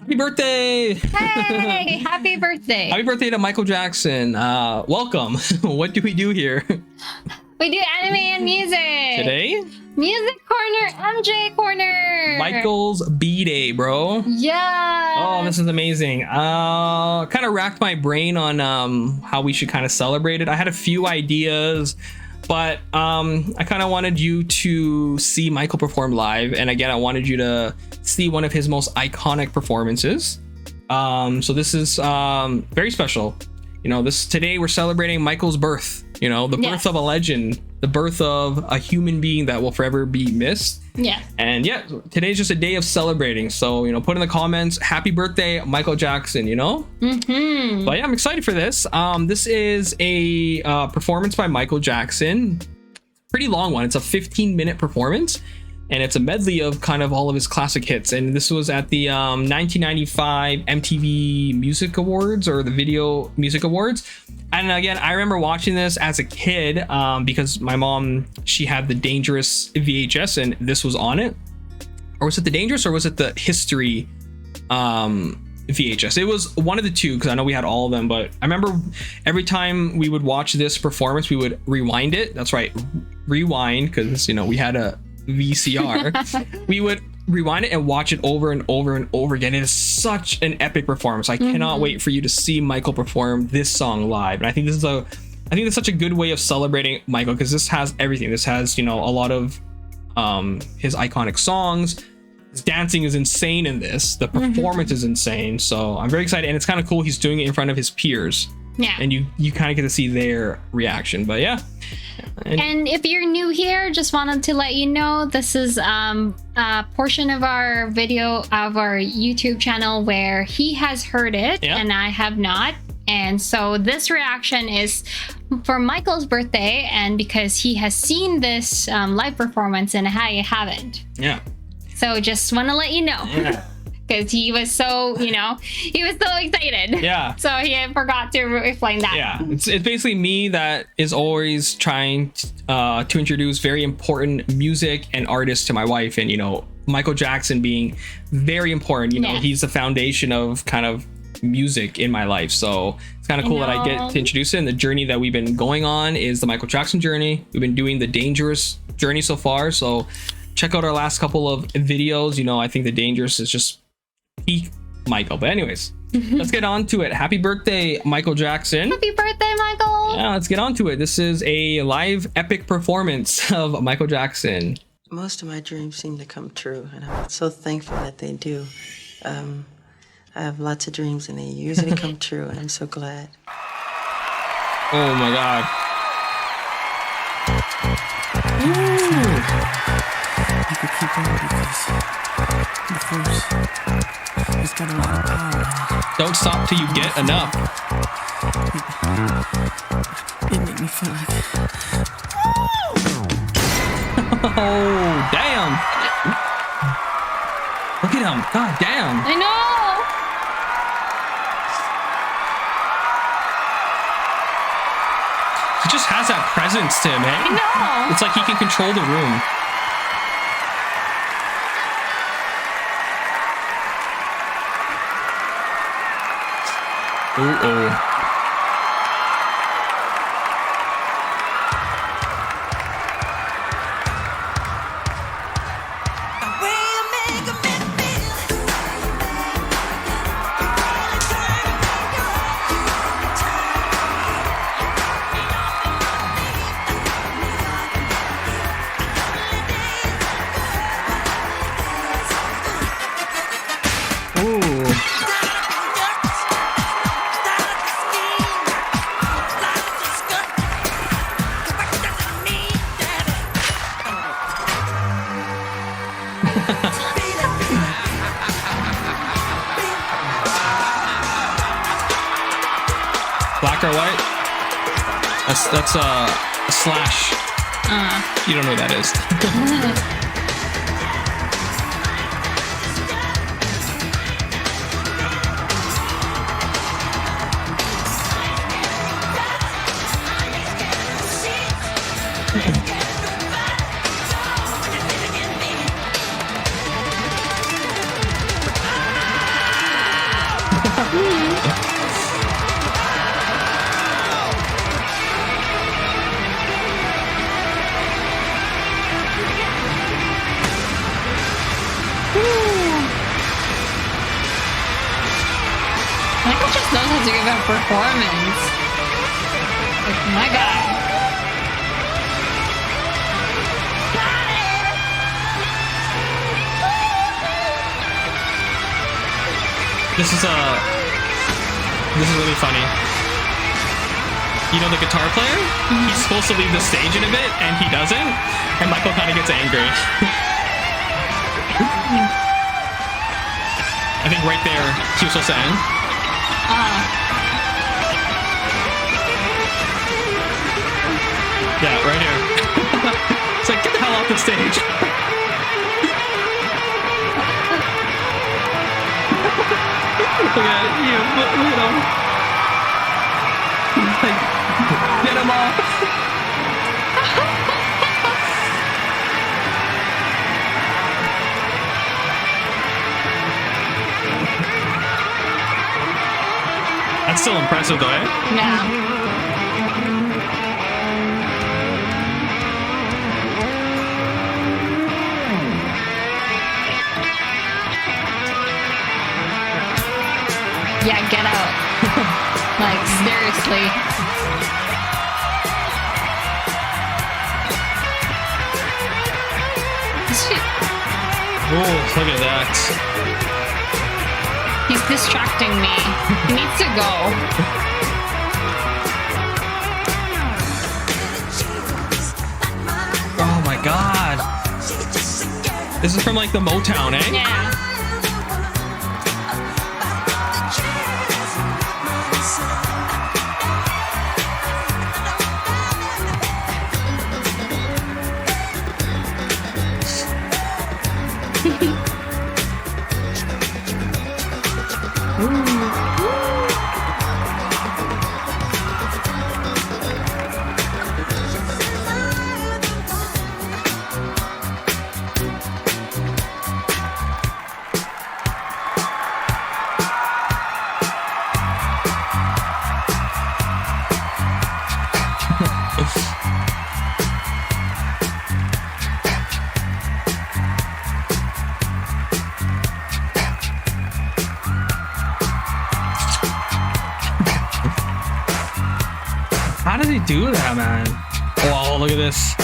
Happy birthday! Hey, happy birthday! Happy birthday to Michael Jackson. Welcome. What do we do here We do anime and music today? Music corner, MJ corner. Michael's B-Day, bro. Yeah. Oh, this is amazing. Kind of racked my brain on how we should kind of celebrate it. I had a few ideas, but I kind of wanted you to see Michael perform live, and again, I wanted you to see one of his most iconic performances. So this is very special. You know, today we're celebrating Michael's birth. You know, the birth of a legend, the birth of a human being that will forever be missed. Yeah. And yeah, today's just a day of celebrating. So, you know, put in the comments, happy birthday, Michael Jackson, you know? Mm-hmm. But yeah, I'm excited for this. This is a performance by Michael Jackson. Pretty long one. It's a 15-minute performance. And it's a medley of kind of all of his classic hits. And this was at the 1995 MTV Music Awards, or the Video Music Awards. And again, I remember watching this as a kid because my mom, she had the Dangerous VHS and this was on it. Or was it the Dangerous, or was it the History VHS? It was one of the two, because I know we had all of them. But I remember every time we would watch this performance, we would rewind it. That's right, rewind, because, you know, we had a VCR. We would rewind it and watch it over and over and over again. It is such an epic performance. I cannot wait for you to see Michael perform this song live. And I think this is that's such a good way of celebrating Michael, because this has everything. This has, you know, a lot of his iconic songs. His dancing is insane in this. The performance is insane. So I'm very excited, and it's kind of cool. He's doing it in front of his peers. Yeah. And you kind of get to see their reaction. But yeah. And if you're new here, just wanted to let you know this is a portion of our video of our YouTube channel where he has heard it and I have not. And so this reaction is for Michael's birthday, and because he has seen this live performance and I haven't. Yeah. So just want to let you know. Yeah. Because he was so, you know, he was so excited. Yeah. So he forgot to explain that. Yeah. It's basically me that is always trying to introduce very important music and artists to my wife. And, you know, Michael Jackson being very important. You know, he's the foundation of kind of music in my life. So it's kind of cool that I get to introduce it. And the journey that we've been going on is the Michael Jackson journey. We've been doing the Dangerous journey so far. So check out our last couple of videos. You know, I think the Dangerous is just peak Michael. But anyways, let's get on to it. Happy birthday, Michael Jackson. Happy birthday, Michael. Yeah, let's get on to it. This is a live epic performance of Michael Jackson. Most of my dreams seem to come true, and I'm so thankful that they do. I have lots of dreams, and they usually come true, and I'm so glad. Oh my God. You could keep on, because the force, it's got a lot of power. Don't stop till you get enough. It made me feel like... Oh, damn. Look at him. God damn. I know. He just has that presence to him, eh? I know. It's like he can control the room. Uh-oh. Black or white? That's a slash. You don't know what that is. performance. Like, my God. This is really funny. You know the guitar player? He's supposed to leave the stage in a bit, and he doesn't. And Michael kind of gets angry. I think right there, he was supposed to end. Yeah, right here. It's like, get the hell off the stage. Look at you. Look at him. He's like, get him off. That's still impressive, though, eh? Yeah. Yeah, get out. Like, seriously. Oh, look at that. He's distracting me. He needs to go. Oh my God. This is from like the Motown, eh? Yeah. How did he do that, man? Whoa, look at this.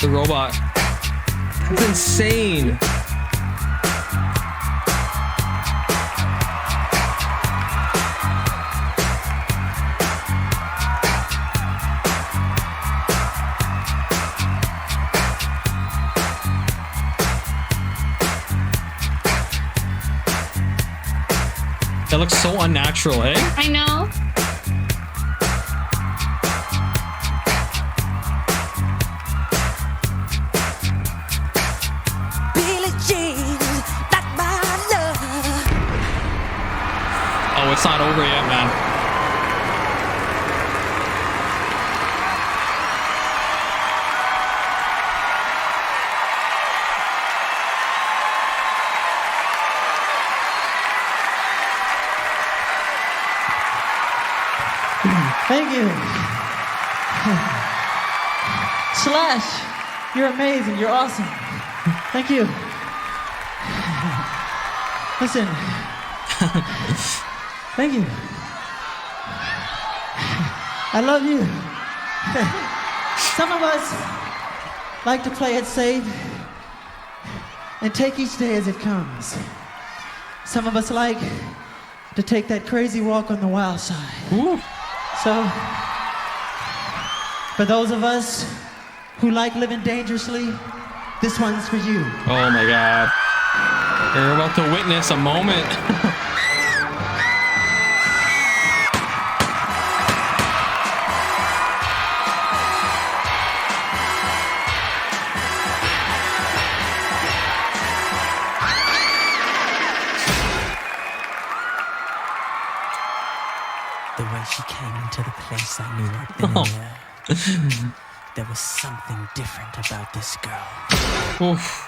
The robot. That's insane. That looks so unnatural, eh? I know. Oh, it's not over yet, man. Thank you. Slash, you're amazing. You're awesome. Thank you. Listen. Thank you. I love you. Some of us like to play it safe and take each day as it comes. Some of us like to take that crazy walk on the wild side. Ooh. So, for those of us who like living dangerously, this one's for you. Oh my God. You're about to witness a moment. The way she came into the place, I knew I'd been there. There was something different about this girl. Oof.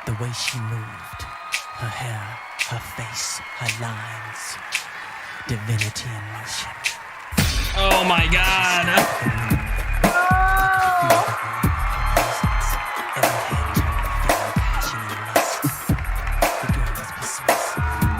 The way she moved, her hair, her face, her lines, divinity in motion. Oh my God. Every head turned, feeling passion and lust. The girl was persuasive.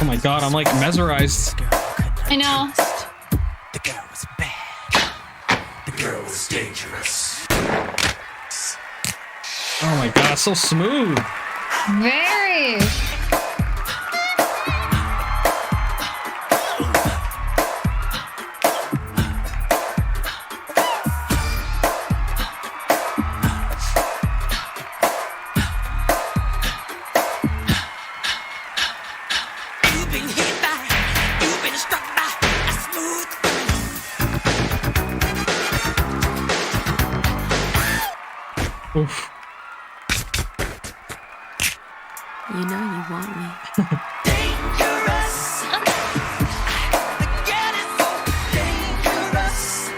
Oh my god, I'm like mesmerized. I know. The girl was bad. The girl was dangerous. Oh my god, so smooth. Very. Oof. You know you want me. Dangerous. The girl is so dangerous.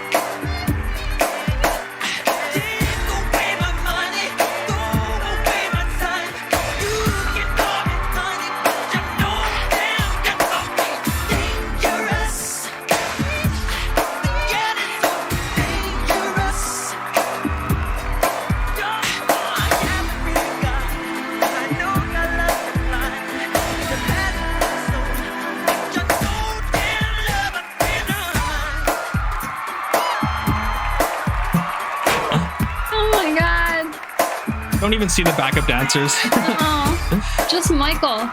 Take away my money, throw away my time. You can call me honey, but you know damn you call me dangerous. The girl is so dangerous. Oh my god. Don't even see the backup dancers. Oh, just Michael.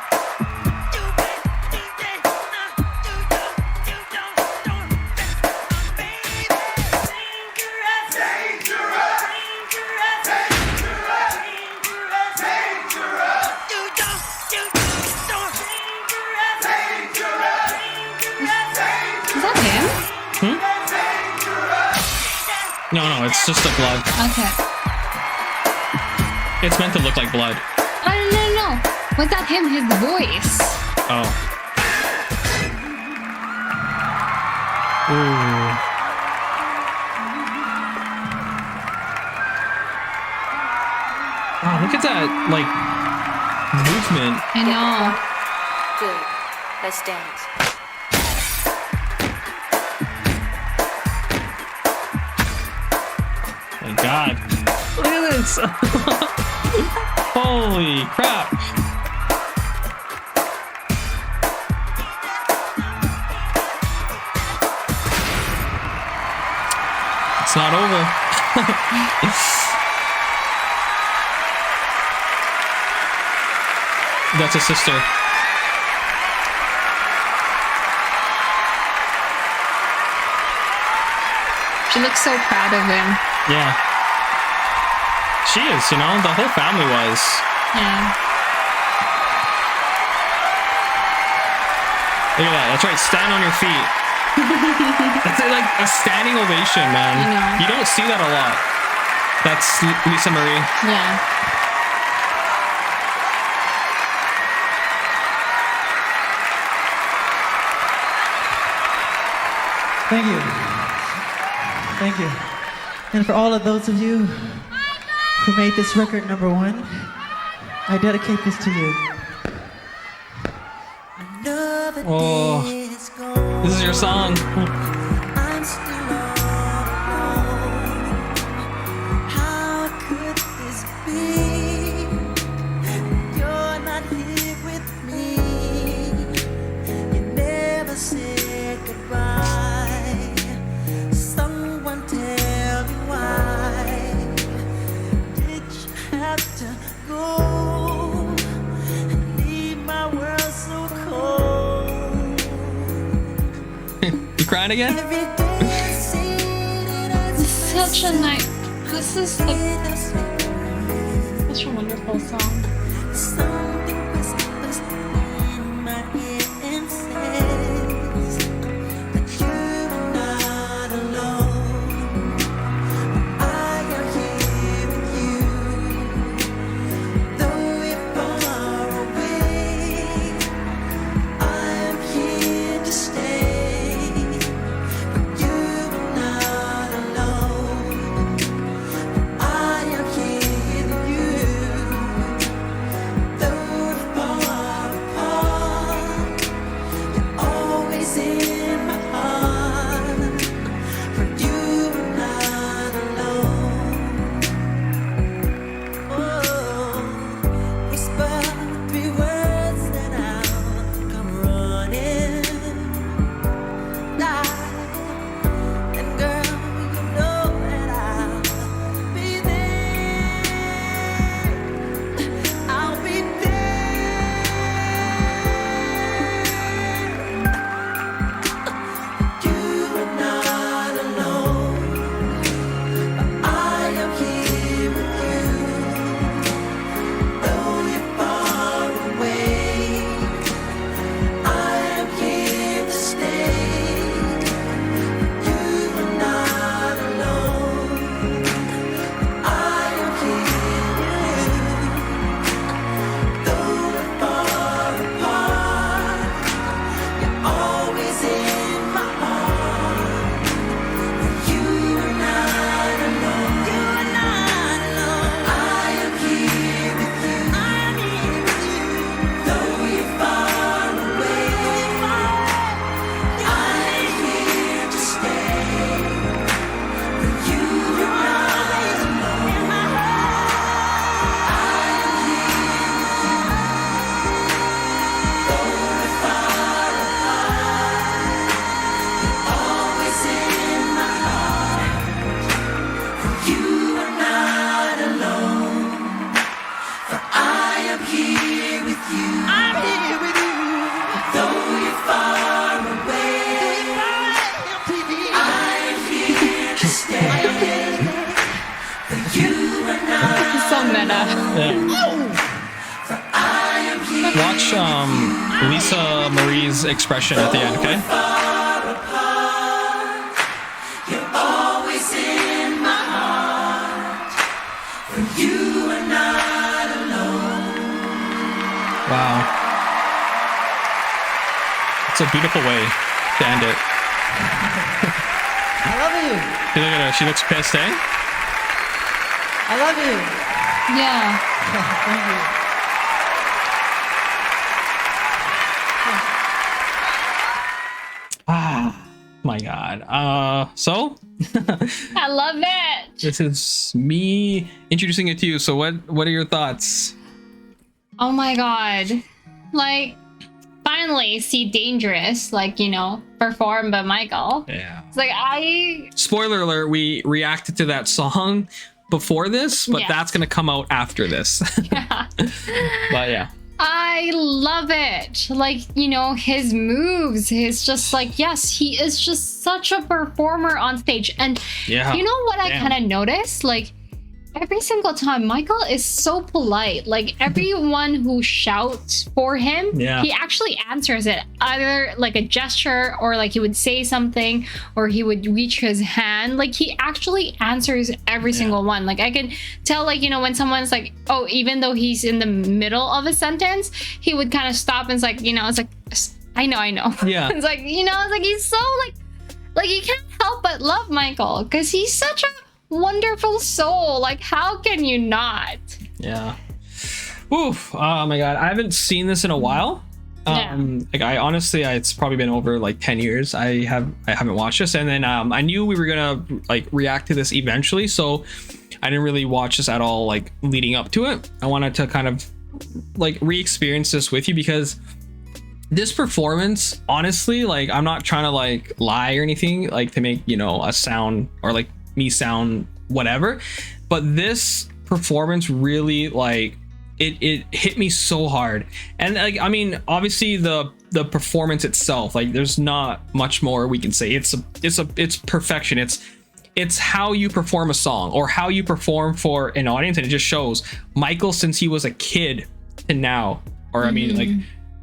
Is that him? No, it's just a glove. Okay. It's meant to look like blood. Oh, no. Was that him? His voice. Oh. Ooh. Wow, look at that, like, movement. I know. Good. Let's dance. My god. Look at this. Holy crap. It's not over. That's a sister. She looks so proud of him. Yeah. She is, you know, the whole family was. Yeah. Look at that. That's right. Stand on your feet. That's like a standing ovation, man. I know. You don't see that a lot. That's Lisa Marie. Yeah. Thank you. Thank you. And for all of those of you who made this record #1, I dedicate this to you. Oh, this is your song. I'm still all alone. How could this be? You're not here with me. You never said goodbye. Someone tell me why did you have to go and leave my world so cold? You crying again? Such a nice. This is such a wonderful song. Something whispers in my ear and says that you're not alone. I am here with you, though we're far away. I am here to stay, but you're not alone. I am here with you. Watch Lisa Marie's expression at the end, okay? Wow. It's a beautiful way to end it. I love you. Look at her. She looks pissed, eh? I love you. Yeah. Thank you. My God. So I love it. this is me introducing it to you. So what are your thoughts? Oh my God. Like, finally see Dangerous, like, you know, performed by Michael. Yeah. It's like, Spoiler alert, we reacted to that song before this, but Yes. that's gonna come out after this. yeah. But yeah. I love it. Like, you know, his moves, his just like, yes, he is just such a performer on stage. And Yeah. you know what I Damn. kind of noticed? Like, every single time, Michael is so polite. Like, everyone who shouts for him, Yeah. he actually answers it. Either like a gesture, or like he would say something, or he would reach his hand. Like, he actually answers every single one. Like, I can tell, like, you know, when someone's like, oh, even though he's in the middle of a sentence, he would kind of stop and it's like, you know, it's like, I know. Yeah. It's like, you know, it's like he's so like you can't help but love Michael because he's such a wonderful soul. Like, how can you not? Yeah. Oof. Oh my God. I haven't seen this in a while. Yeah. Like I honestly, it's probably been over like 10 years. I haven't watched this, and then I knew we were gonna like react to this eventually, so I didn't really watch this at all like leading up to it. I wanted to kind of like re-experience this with you because this performance, honestly, like I'm not trying to like lie or anything like to make, you know, a sound or like me sound whatever, but this performance really like it hit me so hard. And like, I mean, obviously the performance itself, like there's not much more we can say. It's perfection. It's how you perform a song or how you perform for an audience, and it just shows Michael since he was a kid to now, or I mean like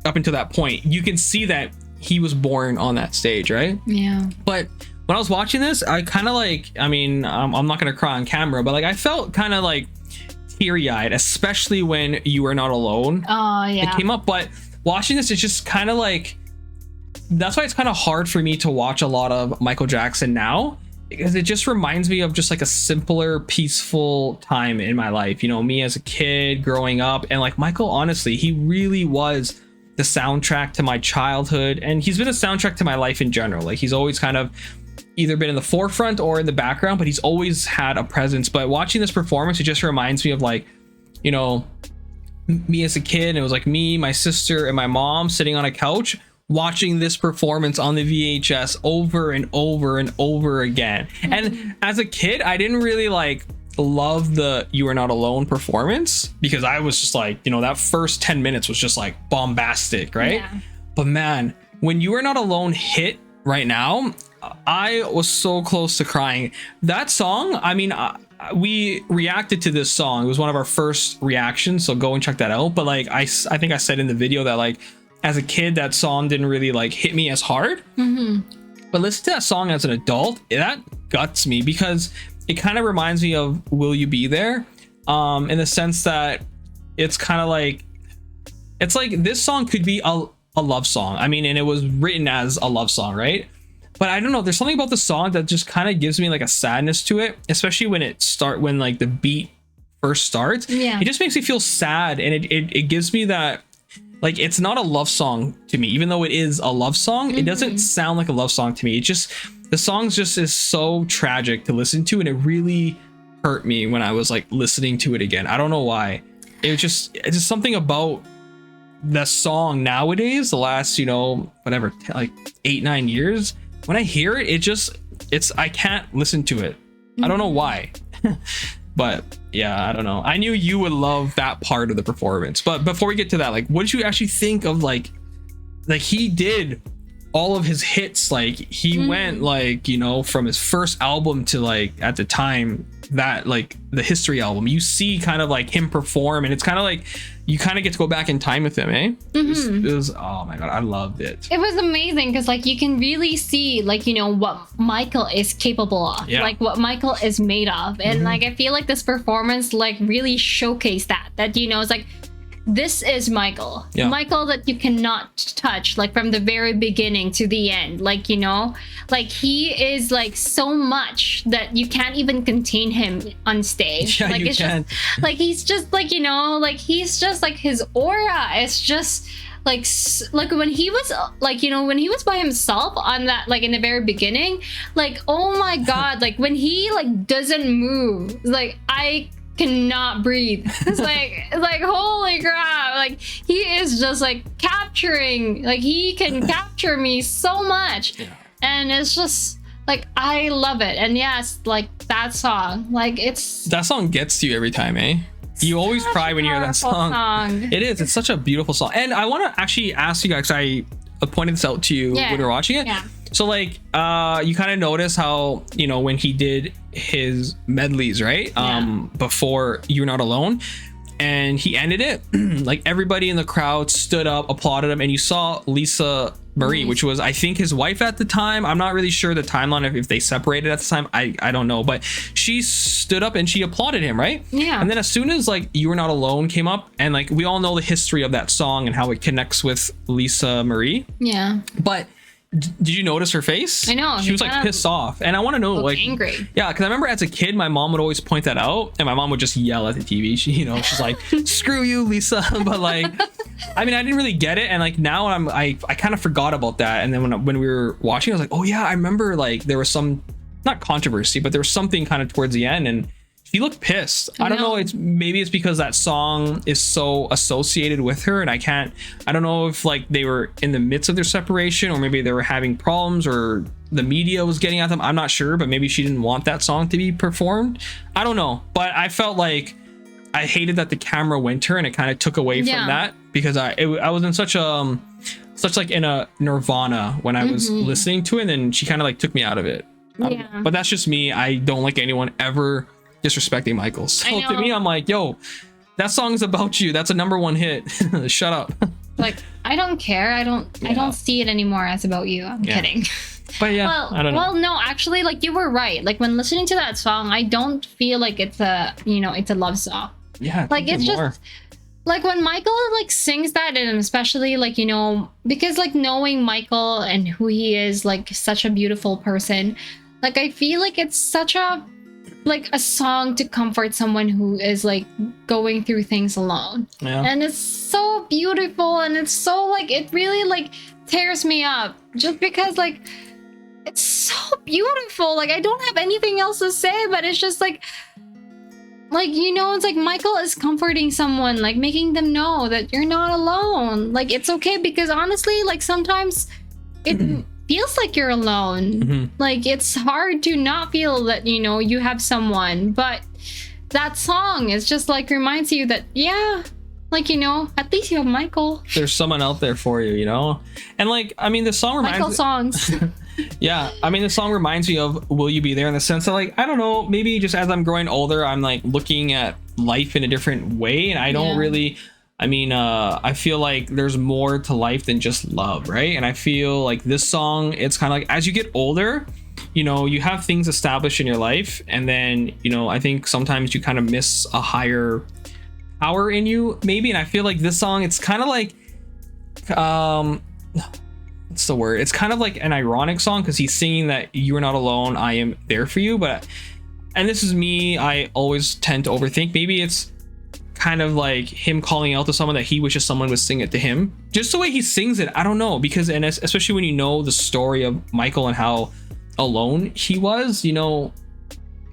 up until that point, you can see that he was born on that stage, right? Yeah. But when I was watching this, I kind of like, I mean, I'm not gonna cry on camera, but like I felt kind of like teary-eyed, especially when You Are Not Alone Oh yeah. it came up. But watching this, it's just kind of like, that's why it's kind of hard for me to watch a lot of Michael Jackson now, because it just reminds me of just like a simpler, peaceful time in my life, you know, me as a kid growing up. And like Michael, honestly, he really was the soundtrack to my childhood, and he's been a soundtrack to my life in general. Like he's always kind of either been in the forefront or in the background, but he's always had a presence. But watching this performance, it just reminds me of like, you know, me as a kid. It was like me, my sister, and my mom sitting on a couch watching this performance on the VHS over and over and over again. And as a kid, I didn't really like love the You Are Not Alone performance, because I was just like, you know, that first 10 minutes was just like bombastic, right? Yeah. But man, when You Are Not Alone hit right now, I was so close to crying. That song, I mean, we reacted to this song. It was one of our first reactions, so go and check that out. But like I think I said in the video that like as a kid, that song didn't really like hit me as hard. But listen to that song as an adult, that guts me, because it kind of reminds me of Will You Be There, in the sense that it's kind of like, it's like this song could be a love song. I mean, and it was written as a love song, right? But I don't know, there's something about the song that just kind of gives me like a sadness to it, especially when like the beat first starts. Yeah. It just makes me feel sad, and it gives me that, like, it's not a love song to me, even though it is a love song. It doesn't sound like a love song to me. It just, the song just is so tragic to listen to, and it really hurt me when I was like listening to it again. I don't know why. It's just something about the song nowadays, the last, you know, whatever, like 8-9 years. When I hear it, I can't listen to it. I don't know why. But yeah, I don't know. I knew you would love that part of the performance. But before we get to that, like, what did you actually think of like he did all of his hits, like he went like, you know, from his first album to like at the time that like the History album, you see kind of like him perform, and it's kind of like you kind of get to go back in time with him, eh? It was oh my god, I loved it. It was amazing because like you can really see like, you know, what Michael is capable of, like what Michael is made of, and like I feel like this performance like really showcased that, you know, it's like this is Michael. Michael that you cannot touch, like from the very beginning to the end. Like, you know, like he is like so much that you can't even contain him on stage. Like it's just like he's just like, you know, like he's just like his aura is just like when he was like, you know, when he was by himself on that, like in the very beginning, like oh my god, like when he like doesn't move, like I cannot breathe. It's like holy crap, like he is just like capturing, like he can capture me so much, and it's just like I love it. And yes, like that song, like it's that song gets to you every time, eh? You always cry when you hear that song. It is, it's such a beautiful song. And I want to actually ask you guys, I pointed this out to you when we were watching it. So like you kind of notice how, you know, when he did his medleys, right? Before You're Not Alone, and he ended it, like everybody in the crowd stood up, applauded him, and you saw Lisa Marie, which was I think his wife at the time. I'm not really sure the timeline if they separated at the time. I don't know, but she stood up and she applauded him, right? And then as soon as like You Were Not Alone came up, and like we all know the history of that song and how it connects with Lisa Marie. But did you notice her face? I know. She was like pissed off. And I want to know, like, angry. Yeah, because I remember as a kid, my mom would always point that out, and my mom would just yell at the TV. She, you know, she's like, screw you, Lisa. But like, I mean, I didn't really get it. And like now I kind of forgot about that. And then when we were watching, I was like, oh yeah, I remember like there was some, not controversy, but there was something kind of towards the end, and she looked pissed. I don't know. Maybe it's because that song is so associated with her, and I don't know if like they were in the midst of their separation, or maybe they were having problems, or the media was getting at them. I'm not sure, but maybe she didn't want that song to be performed. I don't know, but I felt like I hated that the camera went to her, and it kind of took away from that, because I was in such like in a nirvana when I was listening to it, and then she kind of like took me out of it. But that's just me. I don't like anyone ever disrespecting Michael. So to me, I'm like, yo, that song's about you. That's a #1 hit. Shut up. Like, I don't care. I don't see it anymore as about you. I'm kidding. But yeah, I don't know. Well, no, actually, like you were right. Like when listening to that song, I don't feel like it's a, you know, it's a love song. Yeah. Like it's just like when Michael like sings that, and especially like, you know, because like knowing Michael and who he is, like such a beautiful person, like I feel like it's such a like a song to comfort someone who is like going through things alone. And it's so beautiful, and it's so like it really like tears me up just because like it's so beautiful. Like I don't have anything else to say, but it's just like you know, it's like Michael is comforting someone, like making them know that you're not alone, like it's okay, because honestly like sometimes it feels like you're alone. Like it's hard to not feel that, you know, you have someone, but that song is just like reminds you that like, you know, at least you have Michael. There's someone out there for you, you know. And like, I mean, the song reminds Michael songs. I mean, the song reminds me of Will You Be There, in the sense that like, I don't know, maybe just as I'm growing older, I'm like looking at life in a different way, and I don't really, I mean, I feel like there's more to life than just love, right? And I feel like this song, it's kind of like as you get older, you know, you have things established in your life, and then, you know, I think sometimes you kind of miss a higher power in you, maybe. And I feel like this song, it's kind of like, what's the word? It's kind of like an ironic song, because he's singing that you are not alone, I am there for you. But, and this is me, I always tend to overthink. Maybe it's kind of like him calling out to someone that he wishes someone would sing it to him. Just the way he sings it, I don't know, because, and especially when you know the story of Michael and how alone he was, you know,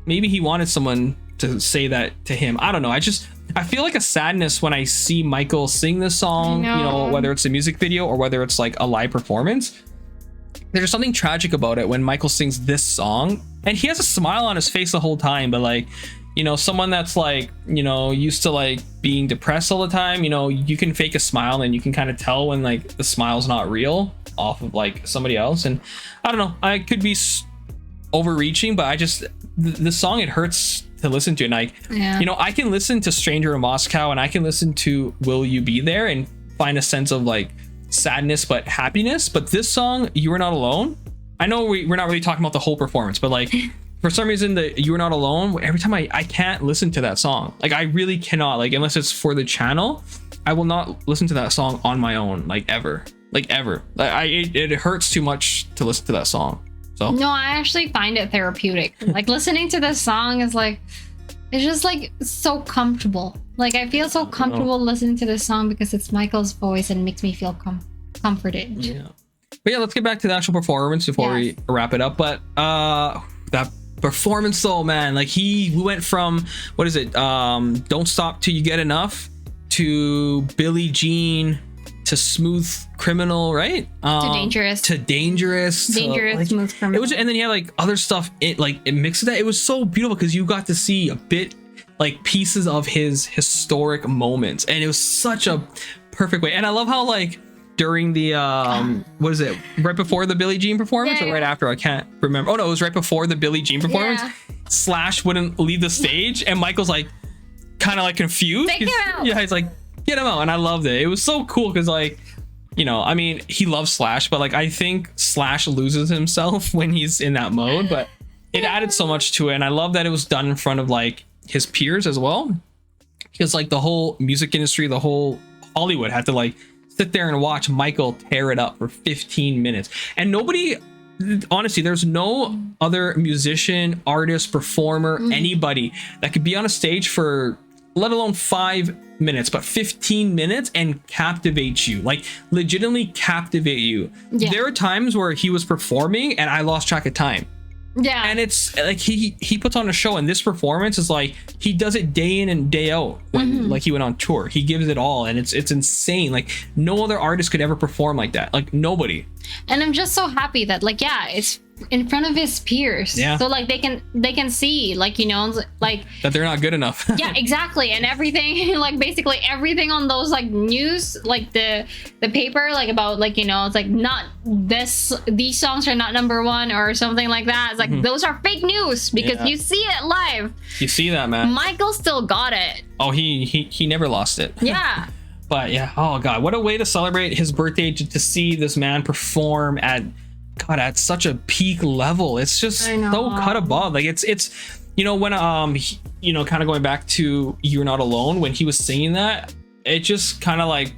maybe he wanted someone to say that to him. I don't know. I feel like a sadness when I see Michael sing this song, you know, whether it's a music video or whether it's like a live performance. There's something tragic about it when Michael sings this song, and he has a smile on his face the whole time, but like, you know, someone that's like, you know, used to like being depressed all the time, you know, you can fake a smile and you can kind of tell when like the smile's not real. off of like somebody else. And I don't know, I could be overreaching, but I just the song, it hurts to listen to. And like, you know, I can listen to Stranger in Moscow and I can listen to Will You Be There and find a sense of like sadness but happiness. But this song, You Are Not Alone, I know we're not really talking about the whole performance, but like for some reason the You Are Not Alone, every time I can't listen to that song. Like I really cannot, like unless it's for the channel, I will not listen to that song on my own, like ever. Like it hurts too much to listen to that song. So no, I actually find it therapeutic. Like listening to this song is like, it's just like so comfortable. Like I feel so comfortable listening to this song because it's Michael's voice and it makes me feel comforted. Yeah. But yeah, let's get back to the actual performance before we wrap it up. But that performance though, man, like we went from, what is it? Don't Stop Till You Get Enough to Billie Jean to Smooth Criminal, right? To Dangerous. Like, Smooth Criminal. It was, and then you had like other stuff. It mixed that. It was so beautiful because you got to see a bit like pieces of his historic moments, and it was such a perfect way. And I love how like during the what is it? Right before the Billie Jean performance or right after? I can't remember. Oh no, it was right before the Billie Jean performance. Slash wouldn't leave the stage, and Michael's like kind of like confused. Take him out. Yeah, he's like, get him out. And I loved it. It was so cool because like, you know, I mean, he loves Slash, but like I think Slash loses himself when he's in that mode, but it added so much to it. And I love that it was done in front of like his peers as well, because like the whole music industry, the whole Hollywood had to like sit there and watch Michael tear it up for 15 minutes. And nobody, honestly, there's no other musician, artist, performer, anybody that could be on a stage for, let alone 5 minutes, but 15 minutes and captivate you, like legitimately captivate you. There are times where he was performing and I lost track of time. And it's like he puts on a show, and this performance is like he does it day in and day out when like he went on tour. He gives it all, and it's insane. Like no other artist could ever perform like that. Like nobody. And I'm just so happy that like it's in front of his peers, so like they can see, like, you know, like that they're not good enough. Yeah, exactly. And everything, like basically everything on those like news, like the paper, like about like, you know, it's like not these songs are not #1 or something like that. It's like those are fake news because you see it live. You see that, man. Michael still got it. Oh, he never lost it. Yeah. But yeah, oh god, what a way to celebrate his birthday, to see this man perform at such a peak level. It's just so cut above. Like it's you know, when you know, kind of going back to You're Not Alone, when he was singing that, it just kind of like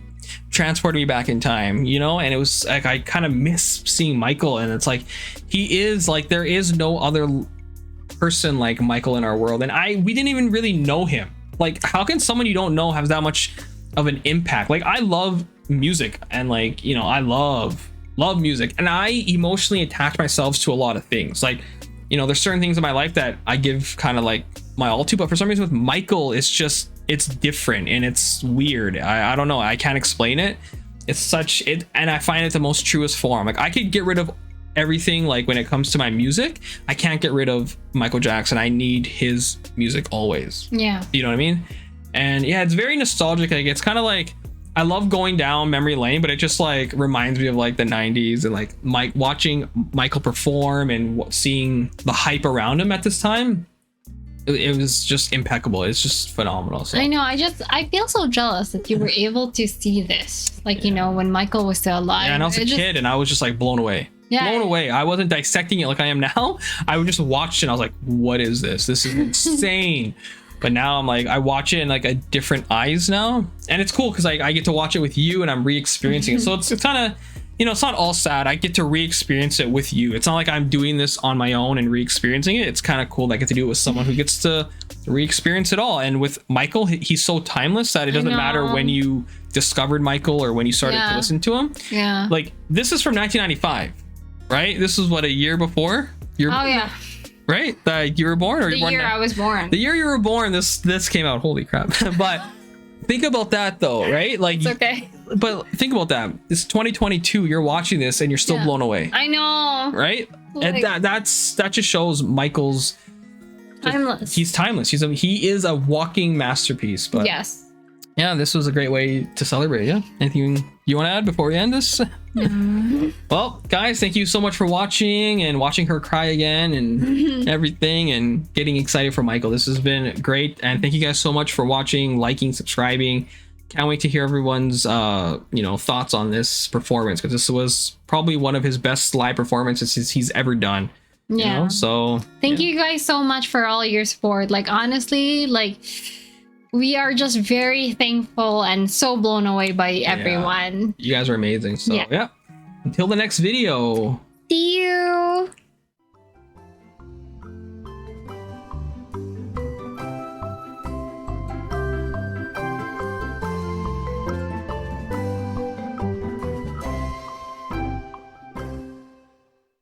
transported me back in time, you know. And it was like I kind of miss seeing Michael, and it's like he is like, there is no other person like Michael in our world, and we didn't even really know him. Like how can someone you don't know have that much of an impact? Like I love music, and like, you know, I love music, and I emotionally attach myself to a lot of things. Like, you know, there's certain things in my life that I give kind of like my all to, but for some reason with Michael, it's different and it's weird. I don't know, I can't explain it. It's such it, and I find it the most truest form. Like I could get rid of everything, like when it comes to my music, I can't get rid of Michael Jackson. I need his music always. Yeah, you know what I mean? And yeah, it's very nostalgic. Like it's kind of like, I love going down memory lane, but it just like reminds me of like the 90s and like watching Michael perform and seeing the hype around him at this time. It was just impeccable. It's just phenomenal. So. I know. I feel so jealous that you were able to see this. Like, you know, when Michael was still alive. Yeah, and I was a kid and I was just like blown away. Yeah. Blown away. I wasn't dissecting it like I am now. I would just watch it and I was like, what is this? This is insane. But now I'm like, I watch it in like a different eyes now, and it's cool because I get to watch it with you and I'm re-experiencing it. So it's kind of, you know, it's not all sad. I get to re-experience it with you. It's not like I'm doing this on my own and re-experiencing it. It's kind of cool that I get to do it with someone who gets to re-experience it all. And with Michael, he's so timeless that it doesn't matter when you discovered Michael or when you started to listen to him. Yeah. Like this is from 1995, right? This is what, a year before? Yeah. Right? That you were born, or the year I was born. The year you were born, this came out. Holy crap. But think about that though, right? Like, it's okay. But think about that. It's 2022. You're watching this and you're still blown away. I know. Right? Like, and that just shows Michael's timeless. He's timeless. He is a walking masterpiece. But yes. yeah, this was a great way to celebrate. Yeah. Anything you want to add before we end this? No. Well, guys, thank you so much for watching and watching her cry again and everything and getting excited for Michael. This has been great. And thank you guys so much for watching, liking, subscribing. Can't wait to hear everyone's thoughts on this performance, because this was probably one of his best live performances he's ever done. Yeah. So thank you guys so much for all your support. Like, honestly, like, we are just very thankful and so blown away by everyone. You guys are amazing. So Yeah. yeah. Until the next video. See you.